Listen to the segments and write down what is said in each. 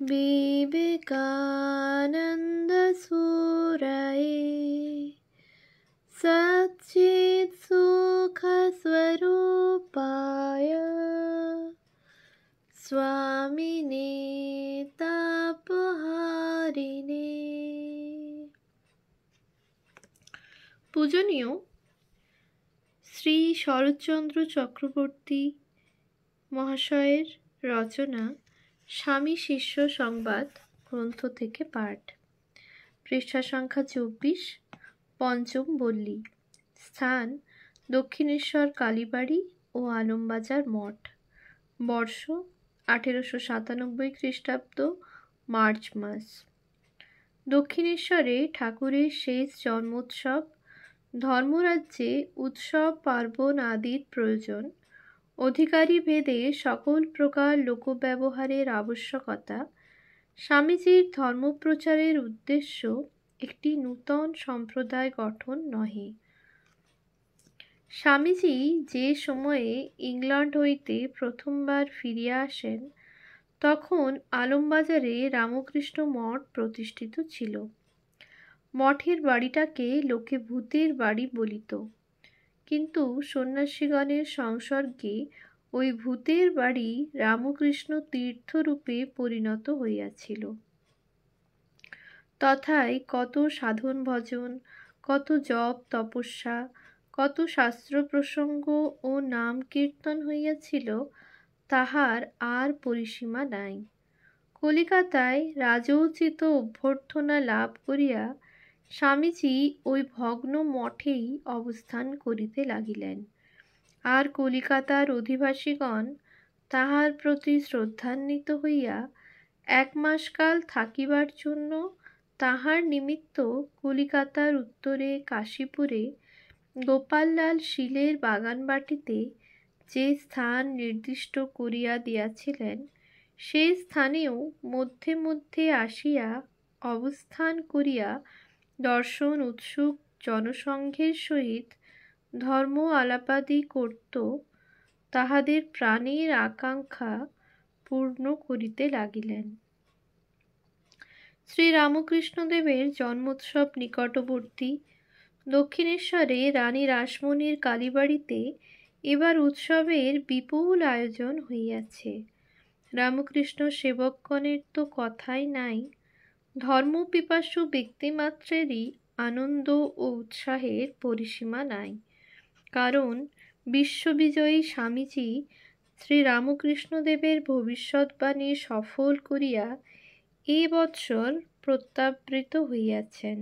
विवेकानन्दसूरये सच्चित्सुखस्वरूपाय स्वामिने तापहारिणे। পূজনীয় শ্রী শরৎচন্দ্র চক্রবর্তী মহাশয়ের রচনা স্বামী শিষ্য সংবাদ গ্রন্থ থেকে পাঠ। পৃষ্ঠা সংখ্যা 24, পঞ্চম বল্লী। স্থান দক্ষিণেশ্বর কালীবাড়ি ও আলমবাজার মঠ। বর্ষ 1897 খ্রিস্টাব্দ, মার্চ মাস। দক্ষিণেশ্বরে ঠাকুরের শেষ জন্মোৎসব। ধর্মরাজ্যে উৎসব পার্বণ আদির প্রয়োজন। অধিকারী ভেদে সকল প্রকার লোকব্যবহারের আবশ্যকতা। স্বামীজির ধর্মপ্রচারের উদ্দেশ্য একটি নূতন সম্প্রদায় গঠন নহে। স্বামীজি যে সময়ে ইংল্যান্ড হইতে প্রথমবার ফিরিয়া আসেন, তখন আলমবাজারে রামকৃষ্ণ মঠ প্রতিষ্ঠিত ছিল। মঠের বাড়িটাকে লোকে ভূতের বাড়ি বলিত, কিন্তু সন্ন্যাসীগণের সংসর্গে ওই ভূতের বাড়ি রামকৃষ্ণ তীর্থরূপে পরিণত হইয়াছিল। তথায় কত সাধন ভজন, কত জপ তপস্যা, কত শাস্ত্র প্রসঙ্গ ও নাম কীর্তন হইয়াছিল, তাহার আর পরিসীমা নাই। কলিকাতায় রাজোচিত অভ্যর্থনা লাভ করিয়া স্বামীজি ওই ভগ্ন মঠেই অবস্থান করিতে লাগিলেন। আর কলিকাতার অধিবাসীগণ তাহার প্রতি শ্রদ্ধান্বিত হইয়া 1 মাসকাল থাকিবার জন্য তাহার নিমিত্ত কলিকাতার উত্তরে কাশীপুরে গোপাললাল শীলের বাগানবাটিতে যে স্থান নির্দিষ্ট করিয়া দিয়াছিলেন, সেই স্থানেও মধ্যে মধ্যে আসিয়া অবস্থান করিয়া দর্শন উৎসুক জনসংঘের সহিত ধর্ম আলাপাদি করিত, তাহাদের প্রাণের আকাঙ্ক্ষা পূর্ণ করিতে লাগিলেন। শ্রীরামকৃষ্ণদেবের জন্মোৎসব নিকটবর্তী। দক্ষিণেশ্বরে রানী রাসমণির কালীবাড়িতে এবার উৎসবের বিপুল আয়োজন হইয়াছে। রামকৃষ্ণ সেবকগণের তো কথাই নাই। ধর্মপিপাসু ব্যক্তিমাত্রেরই আনন্দ ও উৎসাহের পরিসীমা নাই। কারণ বিশ্ববিজয়ী স্বামীজি শ্রীরামকৃষ্ণদেবের ভবিষ্যৎবাণী সফল করিয়া এ বৎসর প্রত্যাবৃত হইয়াছেন।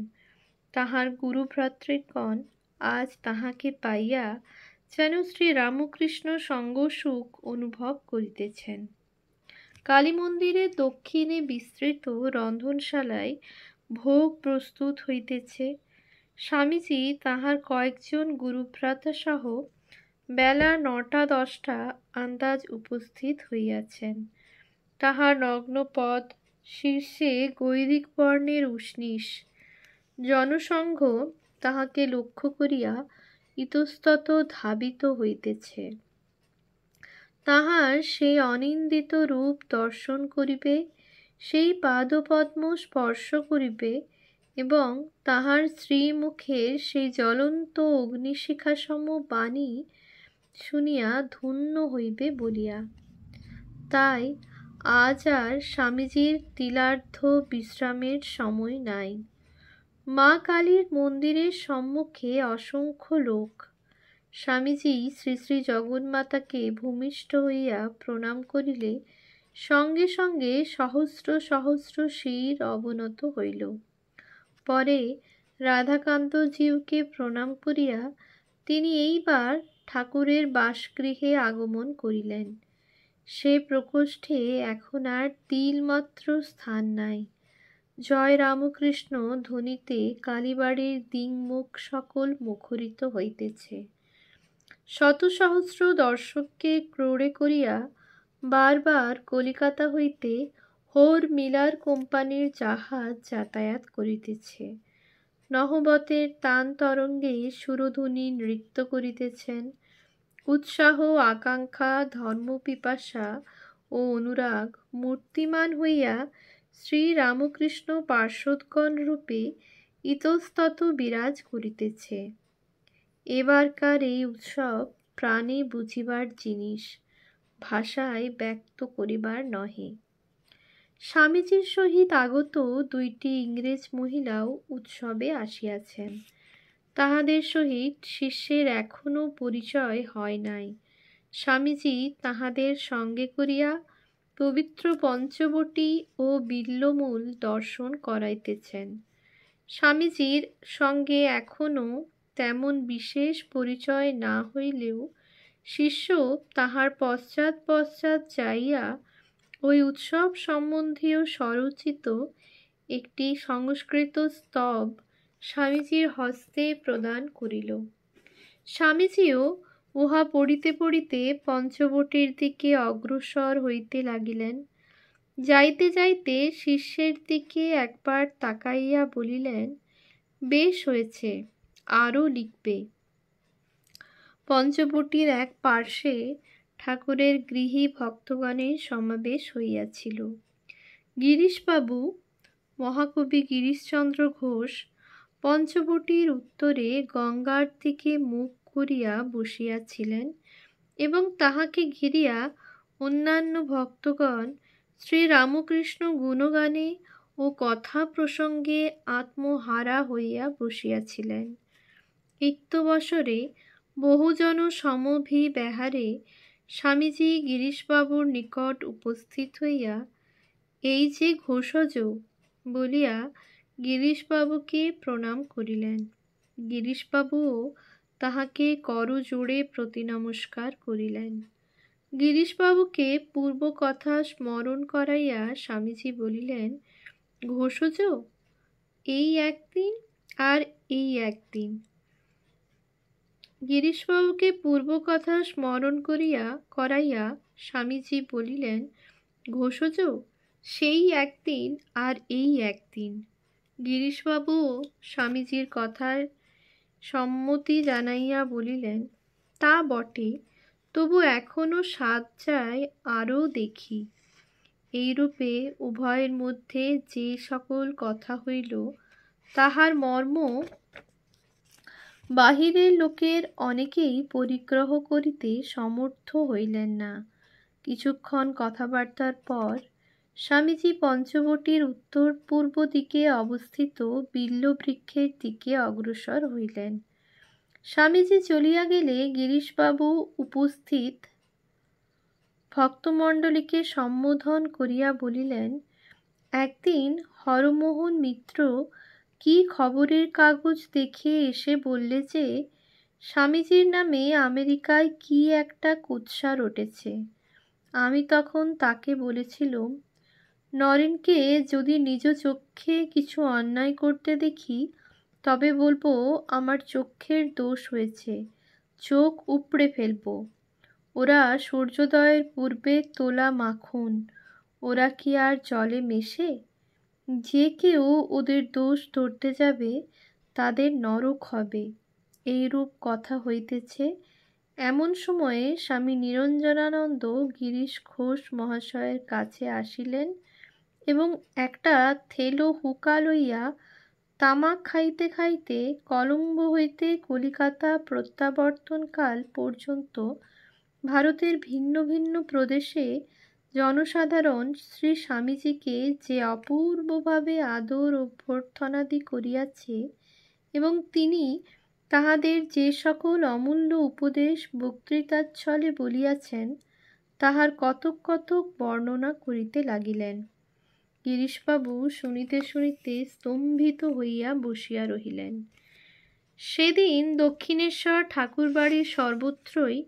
তাহার গুরুভ্রাতৃগণ আজ তাহাকে পাইয়া যেন শ্রীরামকৃষ্ণ সঙ্গসুখ অনুভব করিতেছেন। কালী মন্দিরের দক্ষিণে বিস্তৃত রন্ধনশালায় ভোগ প্রস্তুত হইতেছে। স্বামীজি তাহার কয়েকজন গুরুভ্রাতাসহ বেলা 9টা-10টা আন্দাজ উপস্থিত হইয়াছেন। তাহার নগ্নপদ, শীর্ষে গৈরিক বর্ণের উষ্ণীষ। জনসংঘ তাহাকে লক্ষ্য করিয়া ইতস্তত ধাবিত হইতেছে। তাহার সেই অনিন্দিত রূপ দর্শন করিবে, সেই পাদপদ্ম স্পর্শ করিবে এবং তাহার শ্রীমুখের সেই জ্বলন্ত অগ্নিশিখাসম বাণী শুনিয়া ধন্য হইবে বলিয়া। তাই আজ আর স্বামীজির তিলার্ধ বিশ্রামের সময় নাই। মা কালীর মন্দিরের সম্মুখে অসংখ্য লোক। স্বামীজি শ্রী শ্রী জগন্মাতাকে ভূমিষ্ঠ হইয়া প্রণাম করিলে সঙ্গে সঙ্গে সহস্র সহস্র শির অবনত হইল। পরে রাধাকান্তজিউকে প্রণাম করিয়া তিনি এইবার ঠাকুরের বাসগৃহে আগমন করিলেন। সে প্রকোষ্ঠে এখন আর তিলমাত্র স্থান নাই। জয় রামকৃষ্ণ ধ্বনিতে কালীবাড়ির দিংমুখ সকল মুখরিত হইতেছে। শত সহস্র দর্শককে ক্রোড়ে করিয়া বারবার কলিকাতা হইতে হোর মিলার কোম্পানির জাহাজ যাতায়াত করিতেছে। নহবতের তান তরঙ্গে সুরধুনী নৃত্য করিতেছেন। উৎসাহ, আকাঙ্ক্ষা, ধর্মপিপাসা ও অনুরাগ মূর্তিমান হইয়া শ্রীরামকৃষ্ণ পার্শ্বদগণ রূপে ইতস্তত বিরাজ করিতেছে। এবারকার এই উৎসব প্রাণে বুঝিবার জিনিস, ভাষায় ব্যক্ত করিবার নহে। স্বামীজির সহিত আগত 2টি ইংরেজ মহিলাও উৎসবে আসিয়াছেন। তাহাদের সহিত শিষ্যের এখনো পরিচয় হয় নাই। স্বামীজি তাহাদের সঙ্গে করিয়া পবিত্র পঞ্চবটী ও বিল্বমূল দর্শন করাইতেছেন। স্বামীজির সঙ্গে এখনো তেমন বিশেষ পরিচয় না হইলেও শিষ্য তাহার পশ্চাৎ পশ্চাৎ যাইয়া ওই উৎসব সম্বন্ধীয় স্বরচিত একটি সংস্কৃত স্তব স্বামীজির হস্তে প্রদান করিল। স্বামীজিও উহা পড়িতে পড়িতে পঞ্চবটীর দিকে অগ্রসর হইতে লাগিলেন। যাইতে যাইতে শিষ্যের দিকে একবার তাকাইয়া বলিলেন, বেশ হয়েছে, আরও লিখবে। পঞ্চবটীর এক পার্শ্বে ঠাকুরের গৃহী ভক্তগণের সমাবেশ হইয়াছিল। গিরিশবাবু, মহাকবি গিরিশচন্দ্র ঘোষ, পঞ্চবটীর উত্তরে গঙ্গার দিকে মুখ করিয়া বসিয়াছিলেন এবং তাহাকে ঘিরিয়া অন্যান্য ভক্তগণ শ্রীরামকৃষ্ণ গুণগানে ও কথা প্রসঙ্গে আত্মহারা হইয়া বসিয়াছিলেন। ইত্যবসরে বহুজন সমভিব্যাহারে স্বামীজি গিরিশবাবুর নিকট উপস্থিত হইয়া এই যে ঘোষজ বলিয়া গিরিশবাবুকে প্রণাম করিলেন। গিরিশবাবুও তাহাকে করজোড়ে প্রতিনমস্কার করিলেন। গিরিশবাবুকে পূর্ব কথা স্মরণ করাইয়া স্বামীজি বলিলেন, ঘোষজ, এই একদিন আর এই একদিন। গিরিশবাবুকে পূর্ব কথা স্মরণ করাইয়া স্বামীজি বলিলেন, ঘোষজ, সেই একদিন আর এই একদিন। গিরিশবাবুও স্বামীজির কথার সম্মতি জানাইয়া বলিলেন, তা বটে, তবু এখনো সাধ চায় আরও দেখি। এইরূপে উভয়ের মধ্যে যে সকল কথা হইল তাহার মর্ম বাহিরের লোকের অনেকেই পরিগ্রহ করিতে সমর্থ হইলেন না। কিছুক্ষণ কথাবার্তার পর স্বামীজি পঞ্চবটীর উত্তর পূর্ব দিকে অবস্থিত বিল্ববৃক্ষের দিকে অগ্রসর হইলেন। স্বামীজি চলিয়া গেলে গিরিশবাবু উপস্থিত ভক্তমণ্ডলীকে সম্বোধন করিয়া বলিলেন, একদিন হরমোহন মিত্র কি খবরের কাগজ দেখে এসে বললে যে স্বামীজির নামে আমেরিকায় কি একটা কুৎসা রটেছে। আমি তখন তাকে বলেছিলুম, নরেনকে যদি নিজ চক্ষে কিছু অন্যায় করতে দেখি তবে বলবো আমার চক্ষের দোষ হয়েছে, চোখ উপড়ে ফেলব। ওরা সূর্যোদয়ের পূর্বে তোলা মাখন, ওরা কি আর জলে মেশে? যে কেউ ওদের দোষ ধরতে যাবে তাদের নরক হবে। এইরূপ কথা হইতেছে। এমন সময়ে স্বামী নিরঞ্জনানন্দ গিরিশ ঘোষ মহাশয়ের কাছে আসিলেন এবং একটা থেলো হুকা লইয়া তামাক খাইতে খাইতে কলম্বো হইতে কলিকাতা প্রত্যাবর্তনকাল পর্যন্ত ভারতের ভিন্ন ভিন্ন প্রদেশে জনসাধারণ শ্রী স্বামীজিকে যে অপূর্বভাবে আদর অভ্যর্থনাদি করিয়াছে এবং তিনি তাহাদের যে সকল অমূল্য উপদেশ বক্তৃতাচ্ছলে বলিয়াছেন তাহার কতক কতক বর্ণনা করিতে লাগিলেন। গিরিশবাবু শুনিতে শুনিতে স্তম্ভিত হইয়া বসিয়া রহিলেন। সেদিন দক্ষিণেশ্বর ঠাকুরবাড়ির সর্বত্রই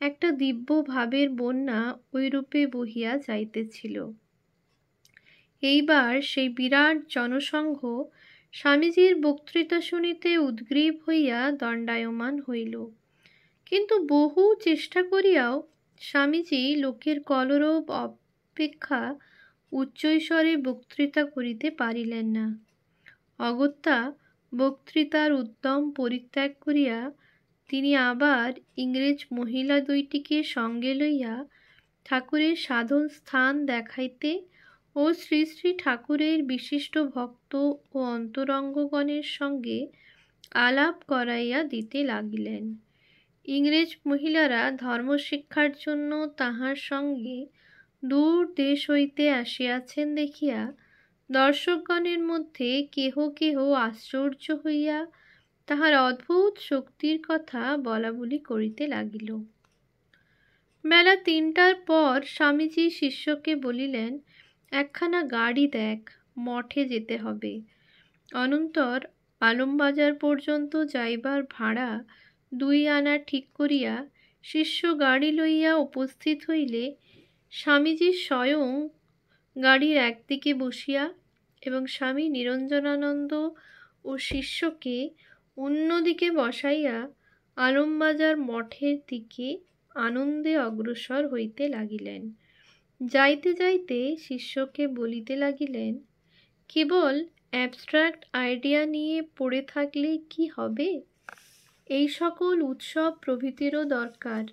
একটা দিব্য ভাবের বন্যা ওইরূপে বহিয়া যাইতেছিল। এইবার সেই বিরাট জনসংঘ স্বামীজির বক্তৃতা শুনিতে উদ্গ্রীব হইয়া দণ্ডায়মান হইল। কিন্তু বহু চেষ্টা করিয়াও স্বামীজি লোকের কলরব অপেক্ষা উচ্চৈস্বরে বক্তৃতা করিতে পারিলেন না। অগত্যা বক্তৃতার উদ্যম পরিত্যাগ করিয়া তিনি আবার ইংরেজ মহিলা 2টিকে সঙ্গে লইয়া ঠাকুরের সাধন স্থান দেখাইতে ও শ্রী শ্রী ঠাকুরের বিশিষ্ট ভক্ত ও অন্তরঙ্গগণের সঙ্গে আলাপ করাইয়া দিতে লাগিলেন। ইংরেজ মহিলারা ধর্মশিক্ষার জন্য তাহার সঙ্গে দূর দেশ হইতে আসিয়াছেন দেখিয়া দর্শকগণের মধ্যে কেহ কেহ আশ্চর্য হইয়া তাহার অদ্ভুত শক্তির কথা বলাবলি করিতে লাগিল। বেলা ৩টার পর স্বামীজি শিষ্যকে বলিলেন, একখানা গাড়ি দেখ, মঠে যেতে হবে। অনন্তর আলমবাজার পর্যন্ত যাইবার ভাড়া 2 আনা ঠিক করিয়া শিষ্য গাড়ি লইয়া উপস্থিত হইলে স্বামীজি স্বয়ং গাড়ির একদিকে বসিয়া এবং স্বামী নিরঞ্জনানন্দ ও শিষ্যকে অন্যদিকে বসাইয়া আলমবাজার মঠের দিকে আনন্দে অগ্রসর হইতে লাগিলেন। যাইতে যাইতে শিষ্যকে বলিতে লাগিলেন, কেবল অ্যাবস্ট্রাক্ট আইডিয়া নিয়ে পড়ে থাকলে কি হবে? এই সকল উৎসব প্রভৃতিরও দরকার।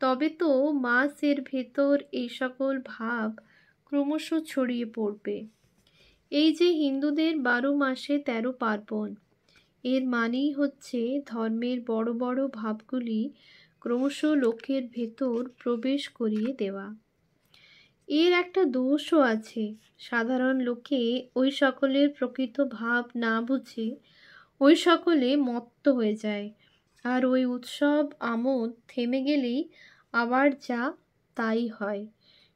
তবে তো মাসের ভেতর এই সকল ভাব ক্রমশ ছড়িয়ে পড়বে। এই যে হিন্দুদের 12 মাসে 13 পার্বণ, এর মানেই হচ্ছে ধর্মের বড় বড় ভাবগুলি ক্রমশ লোকের ভেতর প্রবেশ করিয়ে দেওয়া। এর একটা দোষও আছে, সাধারণ লোকে ওই সকলের প্রকৃত ভাব না বুঝে ওই সকলে মত্ত হয়ে যায়, আর ওই উৎসব আমোদ থেমে গেলেই আবার যা তাই হয়।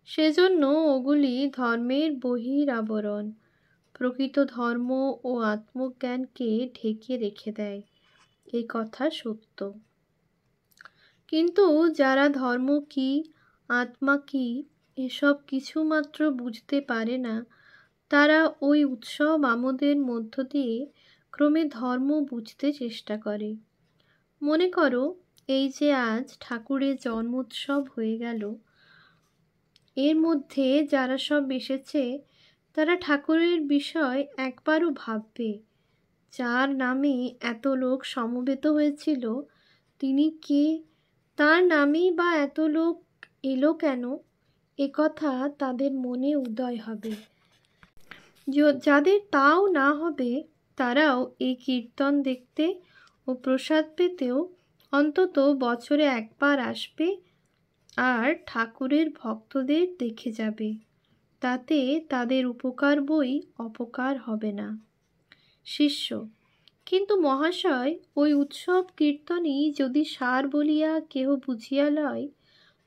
সেজন্য ওগুলি ধর্মের বহির আবরণ, প্রকৃত ধর্ম ও আত্মজ্ঞানকে ঢেকে রেখে দেয়। এই কথা সত্য। কিন্তু যারা ধর্ম কি, আত্মা কি, এসব কিছুমাত্র বুঝতে পারে না, তারা ওই উৎসব আমোদের মধ্য দিয়ে ক্রমে ধর্ম বুঝতে চেষ্টা করে। মনে করো, এই যে আজ ঠাকুরের জন্মোৎসব হয়ে গেল, এর মধ্যে যারা সব এসেছে তারা ঠাকুরের বিষয় একবারও ভাববে? যার নামে এত লোক সমবেত হয়েছিল তিনি কে? তার নামেই বা এত লোক এলো কেন? একথা তাদের মনে উদয় হবে। যাদের তাও না হবে, তারাও এই কীর্তন দেখতে ও প্রসাদ পেতেও অন্তত বছরে একবার আসবে আর ঠাকুরের ভক্তদের দেখে যাবে। তাতে তাদের উপকার বই অপকার হবে না। শিষ্য, কিন্তু মহাশয়, ওই উৎসব কীর্তনই যদি সার বলিয়া কেহ বুঝিয়া লয়,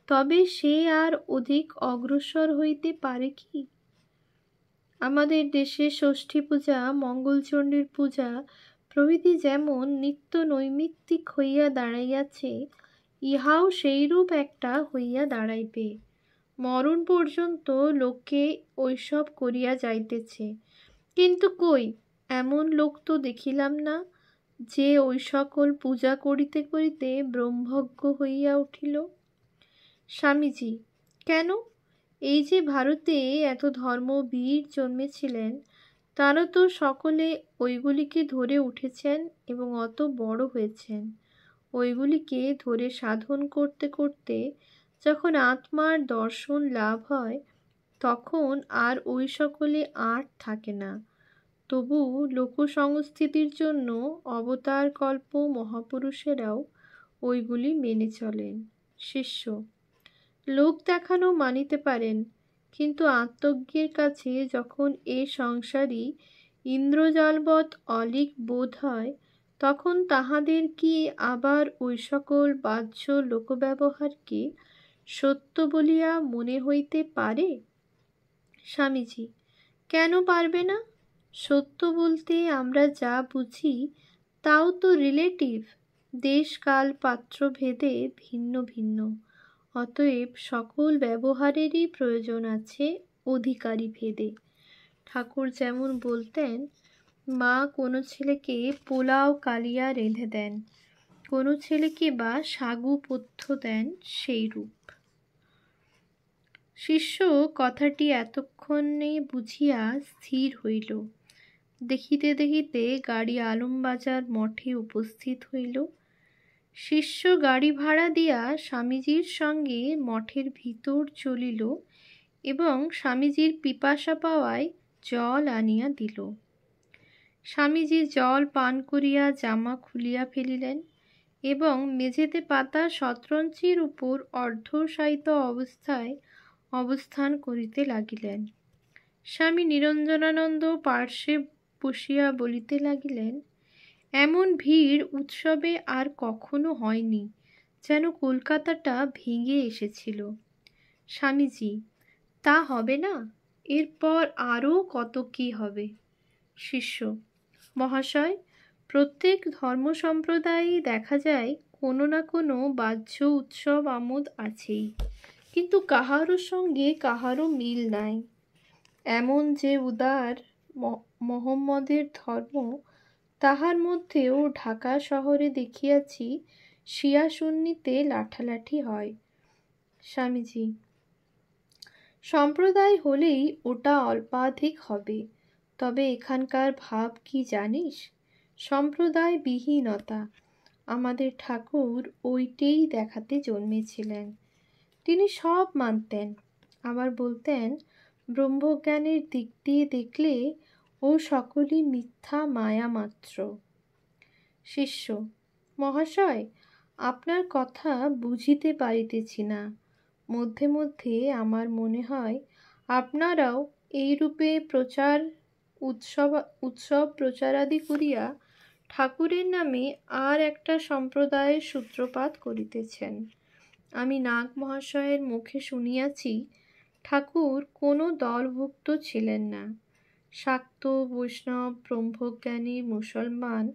তবে সে আর অধিক অগ্রসর হইতে পারে কি? আমাদের দেশে ষষ্ঠী পূজা, মঙ্গলচণ্ডীর পূজা প্রভৃতি যেমন নিত্য নৈমিত্তিক হইয়া দাঁড়াইয়াছে, ইহাও সেইরূপ একটা হইয়া দাঁড়াইবে। মরণ পর্যন্ত লোকে ওইসব করিয়া যাইতেছে, কিন্তু কই এমন লোক তো দেখিলাম না যে ওই সকল পূজা করিতে করিতে ব্রহ্মজ্ঞ হইয়া উঠিল। স্বামীজি, কেন? এই যে ভারতে এত ধর্মবীর জন্মেছিলেন, তারা তো সকলে ওইগুলিকে ধরে উঠেছেন এবং অত বড় হয়েছেন। ওইগুলিকে ধরে সাধন করতে করতে যখন আত্মার দর্শন লাভ হয়, তখন আর ওই সকলে আর থাকে না। তবু লোকসংস্থিতির জন্য অবতারকল্প মহাপুরুষেরাও ওইগুলি মেনে চলেন। শিষ্য, লোক দেখানো মানিতে পারেন, কিন্তু আত্মজ্ঞের কাছে যখন এ সংসারই ইন্দ্রজালবৎ অলীক বোধ হয়, তখন তাহাদের কি আবার ওই সকল বাহ্য লোকব্যবহারকে সত্য বলিয়া মনে হইতে পারে? স্বামীজি, কেন পারবে না? সত্য বলতে আমরা যা বুঝি তাও তো রিলেটিভ, দেশ কাল পাত্র ভেদে ভিন্ন ভিন্ন। অতএব সকল ব্যবহারেরই প্রয়োজন আছে অধিকারী ভেদে। ঠাকুর যেমন বলতেন, মা কোনো ছেলেকে পোলাও কালিয়া রেঁধে দেন, কোনো ছেলেকে বা সাগু পথ্য দেন, সেই রূপ। শিষ্য কথাটি এতক্ষণে বুঝিয়া স্থির হইল। দেখিতে দেখিতে গাড়ি আলমবাজার মঠে উপস্থিত হইল। শিষ্য গাড়ি ভাড়া দিয়া স্বামীজির সঙ্গে মঠের ভিতর চলিল এবং স্বামীজির পিপাসা পাওয়ায় জল আনিয়া দিল। স্বামীজি জল পান করিয়া জামা খুলিয়া ফেলিলেন এবং মেঝেতে পাতা শতরঞ্চির উপর অর্ধশায়িত অবস্থায় অবস্থান করিতে লাগিলেন। স্বামী নিরঞ্জনানন্দ পার্শ্বে বসিয়া বলিতে লাগিলেন, এমন ভিড় উৎসবে আর কখনো হয়নি, যেন কলকাতাটা ভেঙে এসেছিল। স্বামীজি, তা হবে না, এরপর আরও কত কি হবে। শিষ্য, মহাশয়, প্রত্যেক ধর্ম সম্প্রদায়েই দেখা যায় কোনো না কোনো বাহ্য উৎসব আমোদ আছেই, কিন্তু কাহারও সঙ্গে কাহারও মিল নাই। এমন যে উদার মোহাম্মদের ধর্ম, তাহার মধ্যেও ঢাকা শহরে দেখিয়াছি শিয়া সুন্নিতে লাঠালাঠি হয়। স্বামীজি, সম্প্রদায় হলেই ওটা অল্পাধিক হবে, তবে এখানকার ভাব কি জানিস? সম্প্রদায় বিহীনতা। আমাদের ঠাকুর ওইটেই দেখাতে জন্মেছিলেন। তিনি সব মানতেন, আবার বলতেন ব্রহ্মজ্ঞানের দিক দিয়ে দেখলে ও সকলই মিথ্যা মায়া মাত্র। শিষ্য, মহাশয়, আপনার কথা বুঝিতে পারিতেছি না। মধ্যে মধ্যে আমার মনে হয় আপনারাও এইরূপে উৎসব প্রচারাদি করিয়া ঠাকুরের নামে আর একটা সম্প্রদায়ের সূত্রপাত করিতেছেন। আমি নাগ মহাশয়ের মুখে শুনিয়াছি ঠাকুর কোনো দলভুক্ত ছিলেন না। শাক্ত, বৈষ্ণব, ব্রহ্মজ্ঞানী, মুসলমান,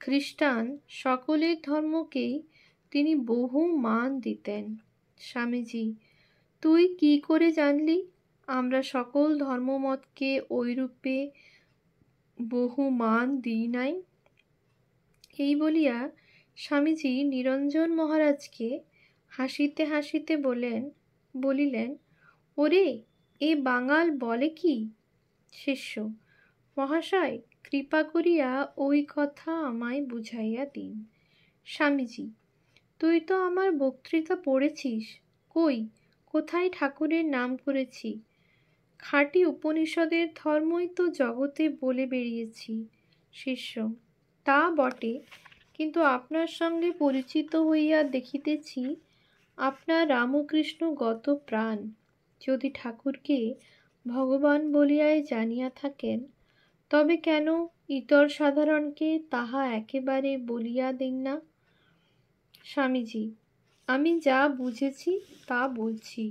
খ্রিস্টান সকলের ধর্মকেই তিনি বহু মান দিতেন। স্বামীজি, তুই কি করে জানলি আমরা সকল ধর্মমতকে ওইরূপে বহু মান দিই নাই? এই বলিয়া স্বামীজি নিরঞ্জন মহারাজকে হাসিতে হাসিতে বলিলেন, ওরে, এ বাঙাল বলে কি? শিষ্য, মহাশয়, কৃপা করিয়া ওই কথা আমায় বুঝাইয়া দিন। স্বামীজি, তুই তো আমার বক্তৃতা পড়েছিস। কোথায় ঠাকুরের নাম করেছি? খাঁটি উপনিষদের ধর্মই তো জগতে বলে বেরিয়েছি। শিষ্য, তা বটে, কিন্তু আপনার সঙ্গে পরিচিত হইয়া দেখিতেছি আপনার রামকৃষ্ণ গত প্রাণ। যদি ঠাকুরকে ভগবান বলিয়াই জানিয়া থাকেন, তবে কেন ইতর সাধারণকে তাহা একেবারে বলিয়া দেন না? স্বামীজি, আমি যা বুঝেছি তা বলছি।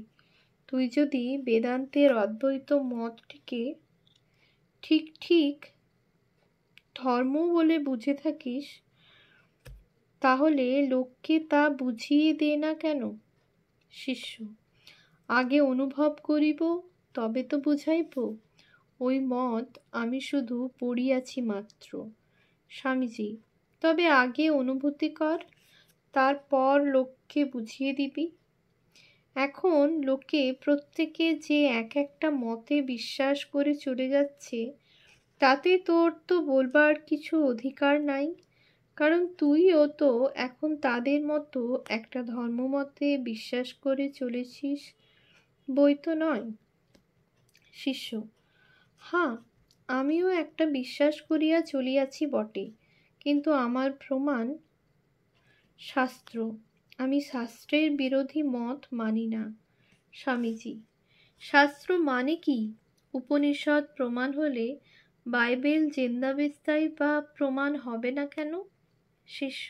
তুই যদি বেদান্তের অদ্বৈত মতটিকে ঠিক ঠিক ধর্ম বলে বুঝে থাকিস, তাহলে লোককে তা বুঝিয়ে দে না কেন? শিষ্য, আগে অনুভব করিব, তবে তো বুঝাইব। ওই মত আমি শুধু পড়িয়াছি মাত্র। স্বামীজি, তবে আগে অনুভূতি কর, তারপর লোককে বুঝিয়ে দিবি। এখন লোকে প্রত্যেকে যে এক একটা মতে বিশ্বাস করে চলে যাচ্ছে, তাতে তোর তো বলবার কিছু অধিকার নাই, কারণ তুইও তো এখন তাদের মতো একটা ধর্মমতে বিশ্বাস করে চলেছিস, বই তো নয়? শিষ্য, হ্যাঁ, আমিও একটা বিশ্বাস করিয়া চলিয়াছি বটে, কিন্তু আমার প্রমাণ শাস্ত্র। আমি শাস্ত্রের বিরোধী মত মানি না। স্বামীজি, শাস্ত্র মানে কি? উপনিষদ প্রমাণ হলে বাইবেল জিন্দাবিস্তাই বা প্রমাণ হবে না কেন? শিষ্য,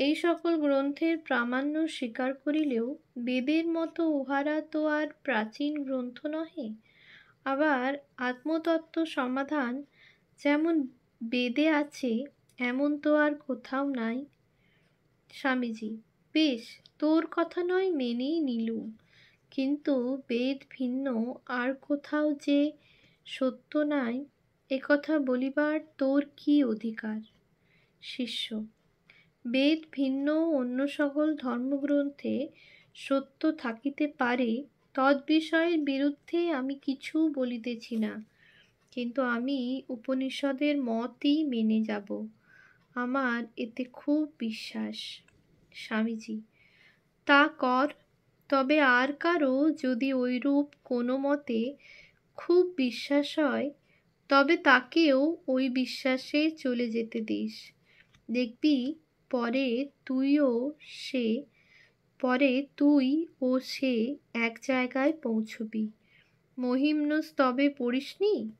এই সকল গ্রন্থের প্রামাণ্য স্বীকার করিলেও বেদের মতো উহারা তো আর প্রাচীন গ্রন্থ নহে। আবার আত্মতত্ত্ব সমাধান যেমন বেদে আছে, এমন তো আর কোথাও নাই। স্বামীজি, বেশ, তোর কথা নয় মেনেই নিলুম, কিন্তু বেদ ভিন্ন আর কোথাও যে সত্য নাই, একথা বলিবার তোর কি অধিকার? শিষ্য, বেদ ভিন্ন অন্য সকল ধর্মগ্রন্থে সত্য থাকিতে পারে, তদ্বিষয়ের বিরুদ্ধে আমি কিছু বলিতেছি না, কিন্তু আমি উপনিষদের মতই মেনে যাব। আমার এতে খুব বিশ্বাস। স্বামীজি: তা কর। তবে আর কারো যদি ঐরূপ কোনো মতে খুব বিশ্বাস হয়, তবে তাকেও ওই বিশ্বাসে চলে যেতে দিস। দেখবি পরে সে তুই ও সে এক জায়গায় পৌঁছবি। মহিম্নস্তবে পড়িসনি?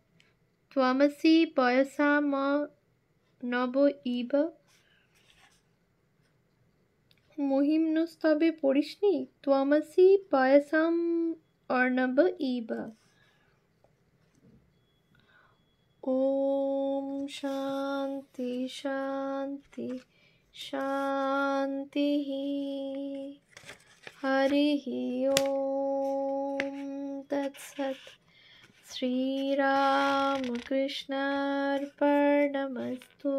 ত্বমসি পয়সাম নব ইব। মহিম্নস্তবে পড়িসনি? ত্বমসি পয়সাম অর্ণব ইব। ওম শান্তি শান্তি শান্তি। হরি ওম তৎসৎ। শ্রীরামকৃষ্ণার্পণমস্তু।